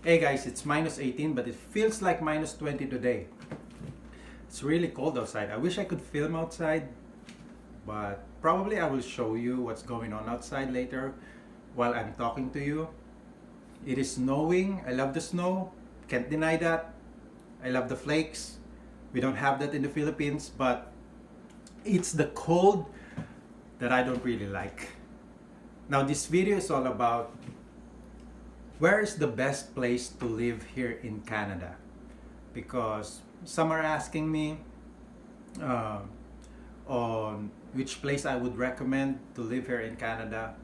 Hey guys, it's minus 18 but it feels like minus 20 today. It's really cold outside. I wish I could film outside, but probably I will show you what's going on outside later while I'm talking to you. It is snowing. I love the snow. Can't deny that. I love the flakes. We don't have that in the Philippines, but it's the cold that I don't really like. Now this video is all about where is the best place to live here in Canada, because some are asking me on which place I would recommend to live here in Canada.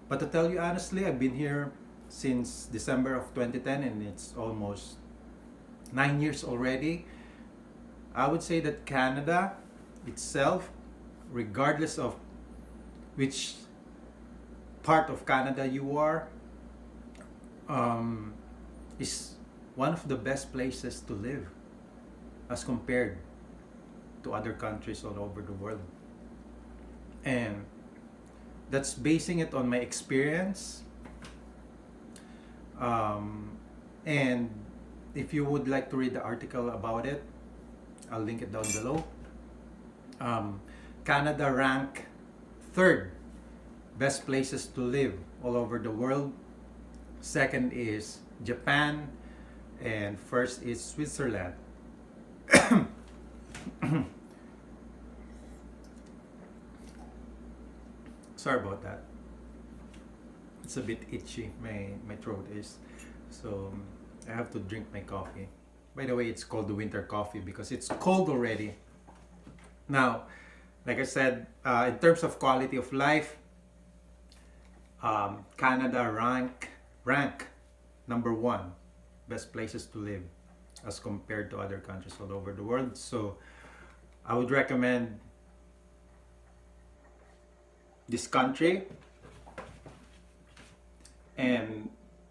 But to tell you honestly, I've been here since December of 2010 and it's almost 9 years already. I would say that Canada itself, regardless of which part of Canada you are, is one of the best places to live as compared to other countries all over the world. And that's basing it on my experience. And if you would like to read the article about it, I'll link it down below. Canada ranked third best places to live all over the world. Second is Japan, and first is Switzerland. Sorry about that. It's a bit itchy, my throat is. So I have to drink my coffee. By the way, it's called the winter coffee because it's cold already. Now, like I said, in terms of quality of life, Canada rank number one best places to live as compared to other countries all over the world. So I would recommend this country.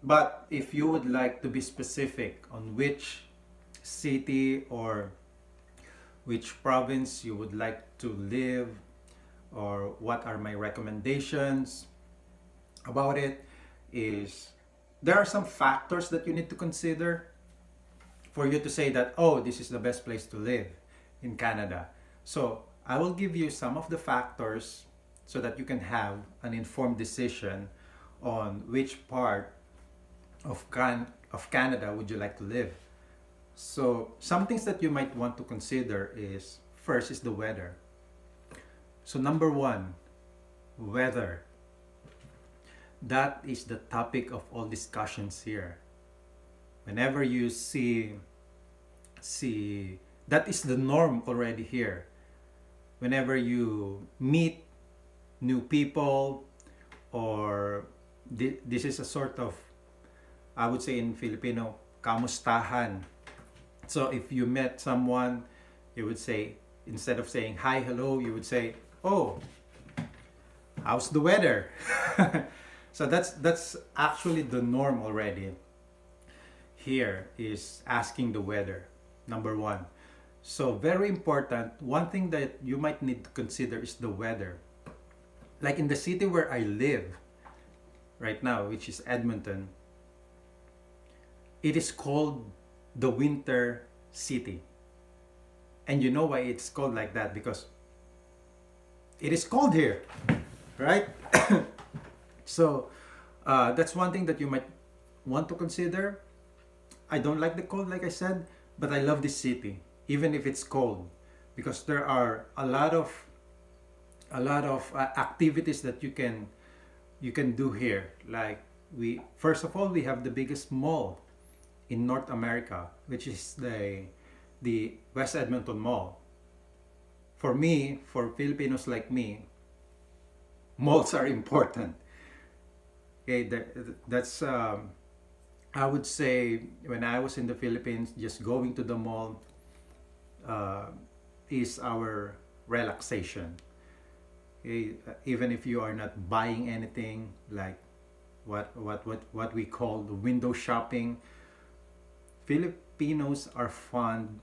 But if you would like to be specific on which city or which province you would like to live, or what are my recommendations about it, is there are some factors that you need to consider for you to say that, oh, this is the best place to live in Canada. So I will give you some of the factors so that you can have an informed decision on which part of Canada would you like to live. So some things that you might want to consider is, first is the weather. So number one, weather. That is the topic of all discussions here. Whenever you see that is the norm already here. Whenever you meet new people, or this is a sort of, I would say in Filipino, kamustahan. So if you met someone, you would say, instead of saying hi, hello, you would say, oh, how's the weather? So that's actually the norm already. Here is asking the weather, number one. So very important, one thing that you might need to consider is the weather. Like in the city where I live right now, which is Edmonton, it is called the winter city. And you know why it's called like that? Because it is cold here, right? So that's one thing that you might want to consider. I don't like the cold, like I said, but I love this city, even if it's cold, because there are a lot of activities that you can do here. Like first of all, we have the biggest mall in North America, which is the West Edmonton Mall. For me, for Filipinos like me, malls are important. Okay, that's I would say when I was in the Philippines, just going to the mall is our relaxation. Okay, even if you are not buying anything, like what we call the window shopping, Filipinos are fond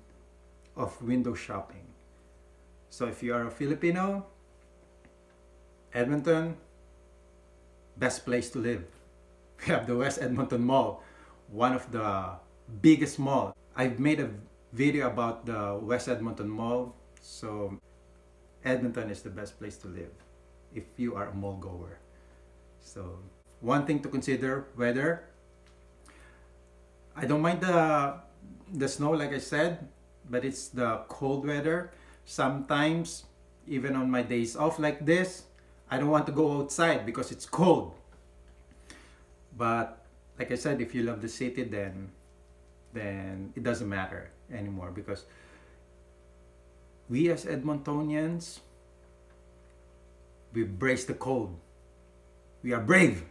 of window shopping. So if you are a Filipino, Edmonton, best place to live. We have the West Edmonton Mall, one of the biggest mall. I've made a video about the West Edmonton Mall, so Edmonton is the best place to live if you are a mall goer. So one thing to consider, weather. I don't mind the snow, like I said, but it's the cold weather. Sometimes, even on my days off like this, I don't want to go outside because it's cold. But like I said, if you love the city, then it doesn't matter anymore, because we as Edmontonians, we brace the cold. We are brave.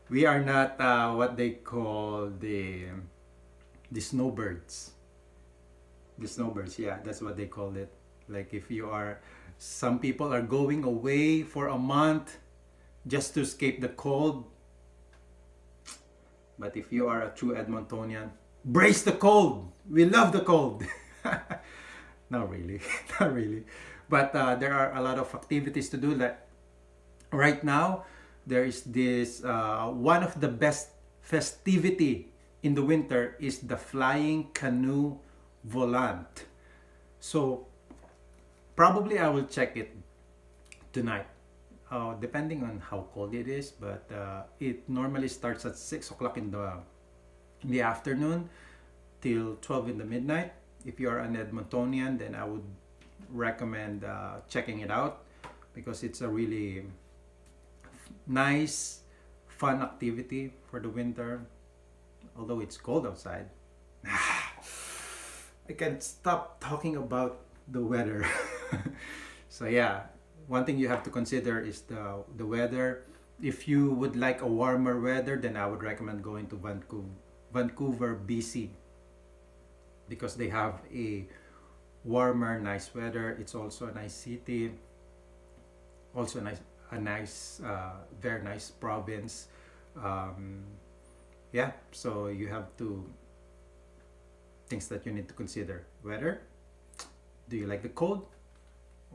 We are not what they call the snowbirds. The snowbirds, yeah, that's what they call it. Like if you are, some people are going away for a month just to escape the cold. But if you are a true Edmontonian, brace the cold. We love the cold. Not really, not really. But there are a lot of activities to do. Like right now, there is this one of the best festivity in the winter is the flying canoe volant. So probably I will check it tonight, depending on how cold it is. But it normally starts at 6 o'clock in the afternoon till 12 in the midnight. If you are an Edmontonian, then I would recommend checking it out, because it's a really nice, fun activity for the winter. Although it's cold outside. I can't stop talking about the weather. So yeah, one thing you have to consider is the weather. If you would like a warmer weather, then I would recommend going to Vancouver, BC, because they have a warmer, nice weather. It's also a nice city, also a nice, very nice province. Yeah, so you have things that you need to consider. Weather. Do you like the cold,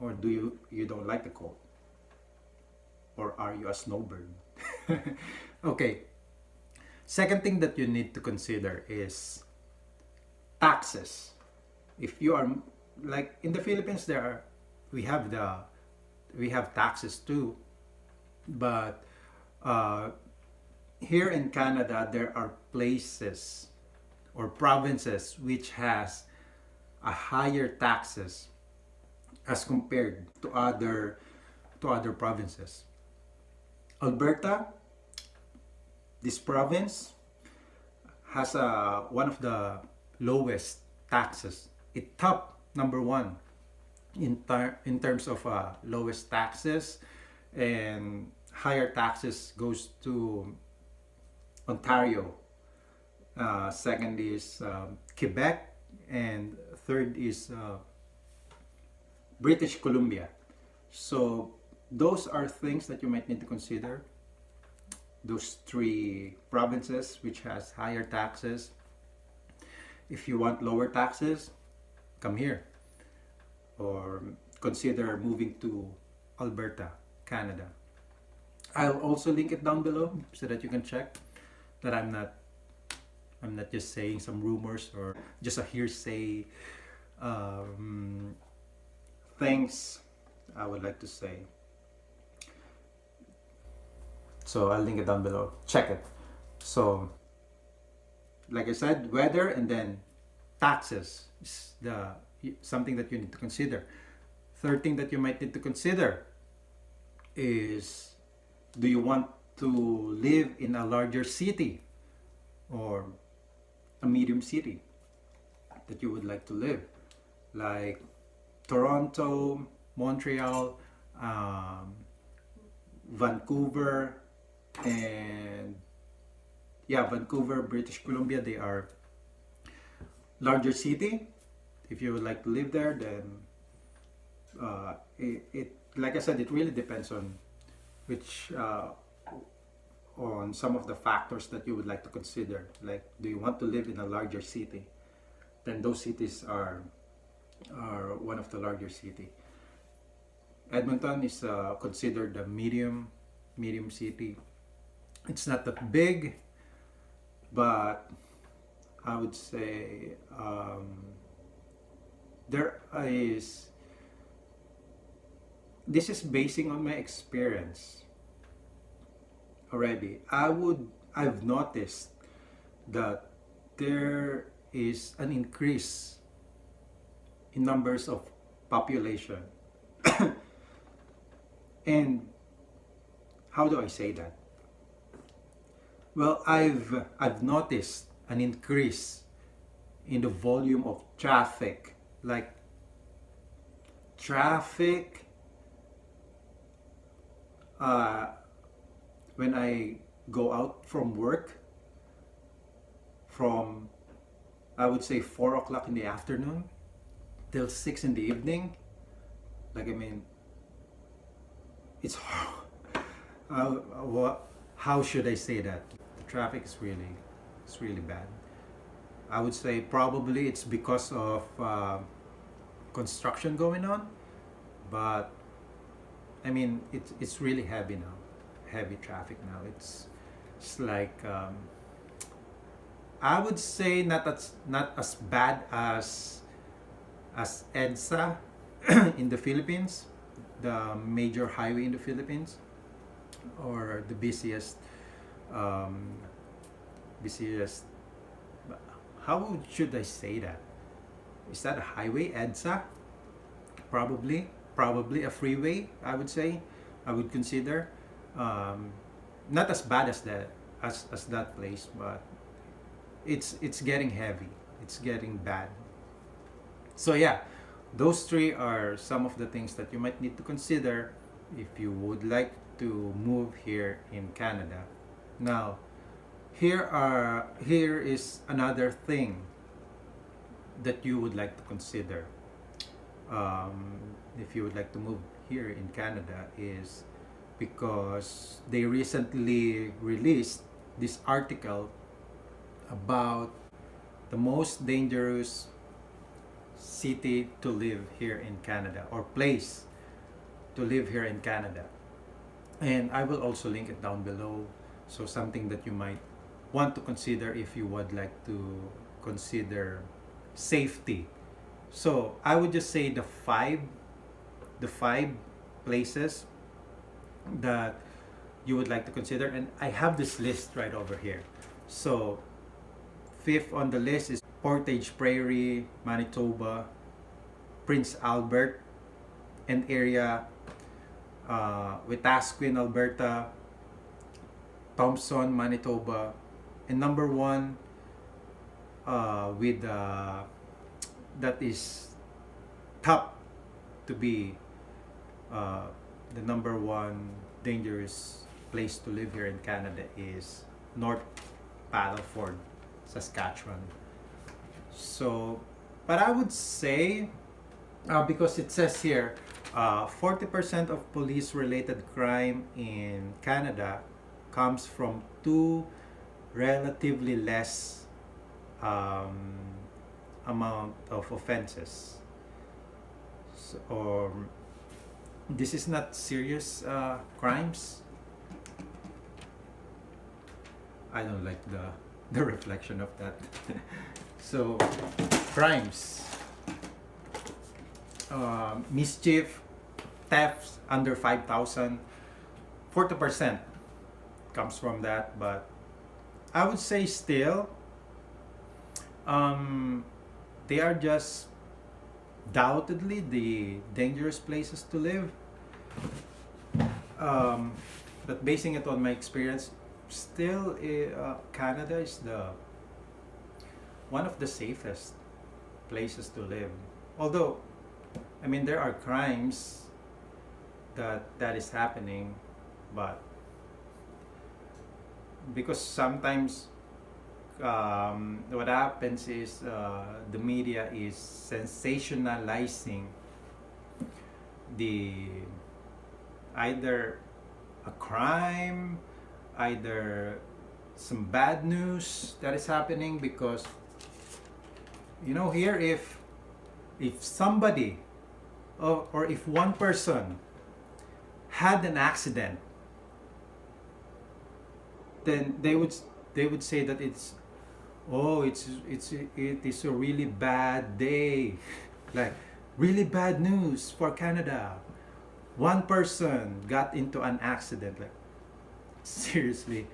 or do you don't like the cold, or are you a snowbird? Okay. Second thing that you need to consider is taxes. If you are, like in the Philippines, we have taxes too, but here in Canada there are places or provinces which has a higher taxes as compared to other provinces. Alberta, this province, has one of the lowest taxes. It top number one in terms of lowest taxes, and higher taxes goes to Ontario. Second is Quebec, and third is British Columbia. So those are things that you might need to consider. Those three provinces which has higher taxes. If you want lower taxes, come here, or consider moving to Alberta, Canada. I'll also link it down below so that you can check that I'm not just saying some rumors or just a hearsay things I would like to say. So I'll link it down below. Check it. So like I said, weather and then taxes is something that you need to consider. Third thing that you might need to consider is, do you want to live in a larger city or a medium city that you would like to live, like Toronto, Montreal, Vancouver, and yeah, Vancouver, British Columbia, they are larger city. If you would like to live there, then it like I said, it really depends on which on some of the factors that you would like to consider. Like, do you want to live in a larger city? Then those cities are one of the larger city. Edmonton is considered a medium city. It's not that big. but I would say there is this is basing on my experience already. I've noticed that there is an increase in numbers of population. And how do I say that? Well, I've noticed an increase in the volume of traffic. Like traffic uh, when I go out from work from, I would say, 4 o'clock in the afternoon till 6 in the evening. Like, I mean, it's how should I say that? The traffic is really bad. I would say probably it's because of construction going on, but I mean it's really heavy now, heavy traffic now. It's like I would say not as bad as EDSA in the Philippines, the major highway in the Philippines, or the um, busiest. How should I say that? Is that a highway, EDSA? Probably a freeway. I would say, I would consider, um, not as bad as that place, but it's getting heavy. It's getting bad. So yeah, those three are some of the things that you might need to consider if you would like to move here in Canada. Now, here is another thing that you would like to consider if you would like to move here in Canada, is because they recently released this article about the most dangerous city to live here in Canada, or place to live here in Canada. And I will also link it down below. So something that you might want to consider if you would like to consider safety. So I would just say the five places that you would like to consider, and I have this list right over here. So fifth on the list is Portage Prairie, Manitoba, Prince Albert and area, Wetaskiwin, Alberta, Thompson, Manitoba, and number one with that is top to be the number one dangerous place to live here in Canada is North Paddleford, Saskatchewan. So, but I would say, because it says here, 40% of police-related crime in Canada comes from two relatively less amount of offenses. So, or this is not serious crimes. I don't like the reflection of that. So, crimes, mischief, thefts under 5,000, 40% comes from that. But I would say still, they are just doubtedly the dangerous places to live. But basing it on my experience, still Canada is the one of the safest places to live. Although, I mean, there are crimes that is happening, but because sometimes what happens is the media is sensationalizing the either a crime, either some bad news that is happening. Because here, if somebody or if one person had an accident, then they would say that it is a really bad day, like really bad news for Canada. One person got into an accident. Like, seriously,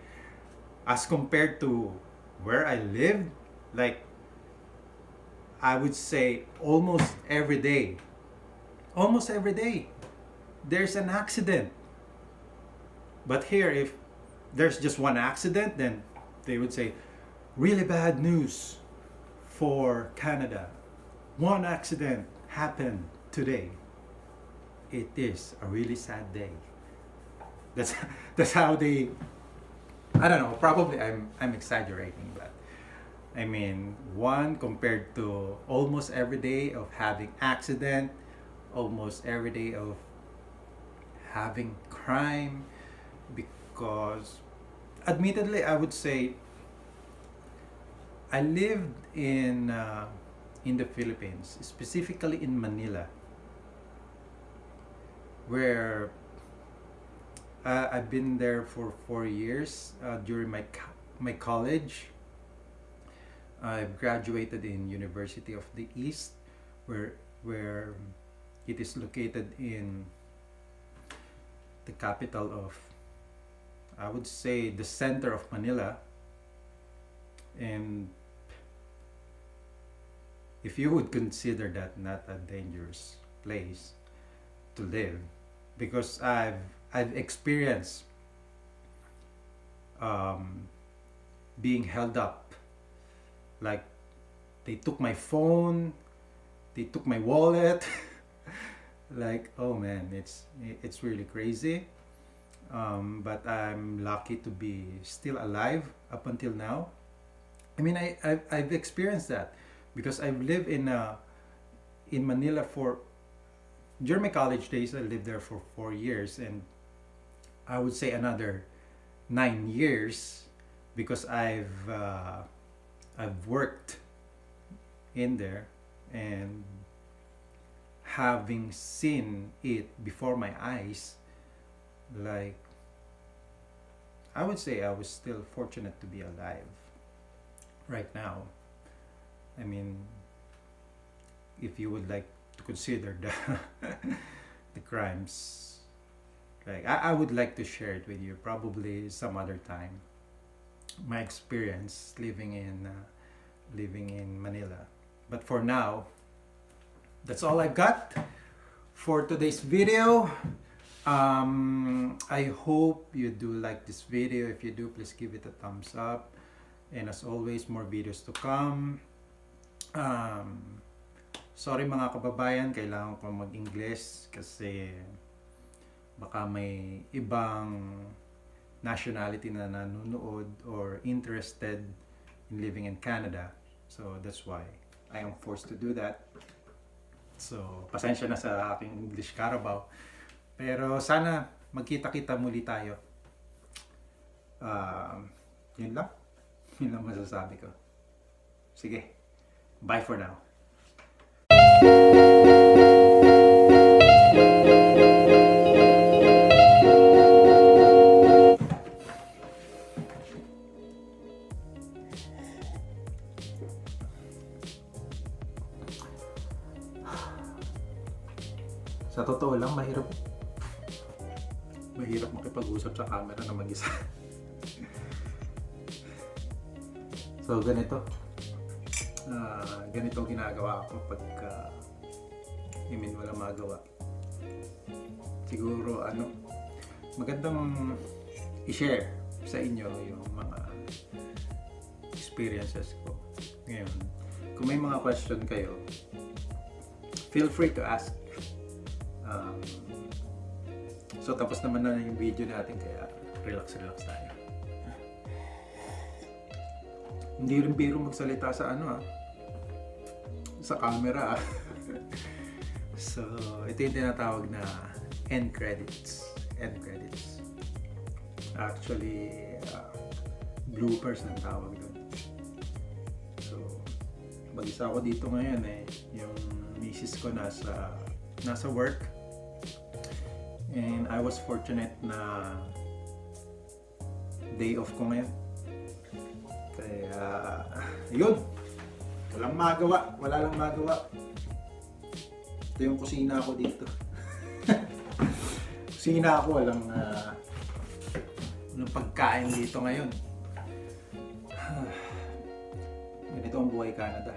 as compared to where I lived, like, I would say almost every day there's an accident. But here, if there's just one accident, then they would say really bad news for Canada. One accident happened today. It is a really sad day. That's that's how they. I don't know. Probably I'm exaggerating, but I mean, one compared to almost every day of having accident, almost every day of having crime, because admittedly, I would say I lived in the Philippines, specifically in Manila, where I've been there for 4 years during my college. I've graduated in University of the East, where it is located in the capital of, I would say, the center of Manila. And if you would consider that not a dangerous place to live, because I've experienced being held up, like they took my phone, they took my wallet. Like, oh man, it's really crazy. But I'm lucky to be still alive up until now. I mean, I've experienced that because I've lived in Manila for, during my college days. I lived there for 4 years, and I would say another 9 years because I've worked in there, and having seen it before my eyes, like, I would say I was still fortunate to be alive right now. I mean, if you would like to consider the the crimes, like, I would like to share it with you probably some other time, my experience living in Manila. But for now, that's all I've got for today's video. I hope you do like this video. If you do, please give it a thumbs up. And as always, more videos to come. Sorry mga kababayan, kailangan ko mag-Ingles kasi baka may ibang nationality na nanonood or interested in living in Canada. So that's why I am forced to do that. So pasensya na sa aking English Carabao. Pero sana magkita-kita muli tayo. Yun lang. Yun lang masasabi ko. Sige. Bye for now. Sa totoo lang, mahirap makipag-usap sa camera na mag-isa. So ganito ginagawa ko pag walang magawa. Siguro magandang i-share sa inyo yung mga experiences ko ngayon. Kung may mga question kayo, feel free to ask. So tapos naman na yung video natin, kaya relax tayo. Hindi rin biro magsalita sa sa camera. So ito yung tinatawag na end credits. Actually, bloopers ang tawag doon. So mag-isa ako dito ngayon yung misis ko nasa work. And I was fortunate na day off ko ngayon. Ayun. Wala lang magawa. Ito yung kusina ko dito. Kusina ako, walang pagkain dito ngayon. ganito ang buhay Canada.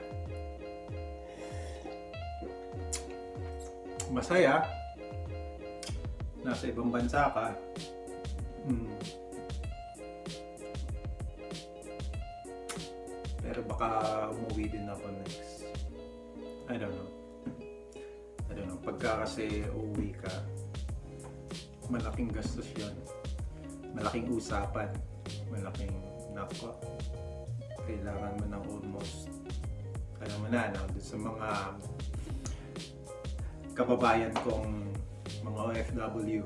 Masaya. Nasa ibang bansa ka. Pero baka umuwi din ako next. I don't know. Pagka kasi uuwi ka, malaking gastos yun. Malaking usapan. Malaking nako. Kailangan mo ng almost, alam mo na, no? Sa mga kababayan kong mga OFW.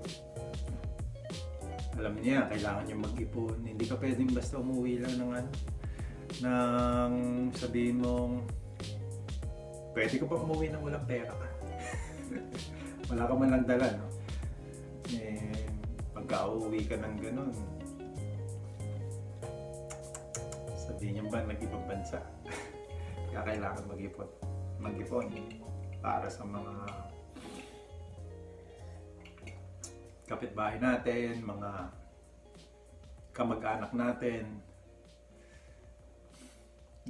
Alam niya, kailangan niyo mag-ipon. Hindi ka pwedeng basta umuwi lang ng sabihin mong pwede ka pa umuwi ng walang pera ka. Wala ka man lang dala, no? Pagka uuwi ka ng ganun, sabihin niyo ba nag-ibang bansa? Kaya kailangan mag-ipon para sa mga kapitbahay natin, mga kamag-anak natin.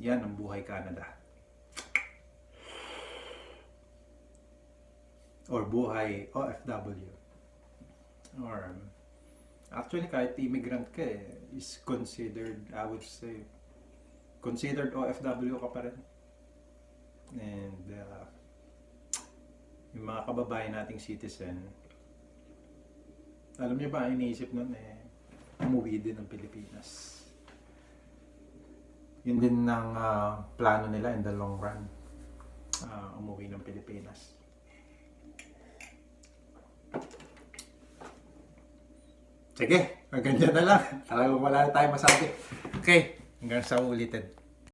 Yan ang buhay Canada. Or buhay OFW. Or actually kahit immigrant ka is considered, I would say, considered OFW ka pa rin. And yung mga kababayan nating citizen, alam niyo ba, iniisip nun umuwi din ng Pilipinas. Yun din ang plano nila in the long run. Umuwi ng Pilipinas. Sige, hanggang dyan na lang. Talagang wala na tayong masabi. Okay, hanggang sa ulitin.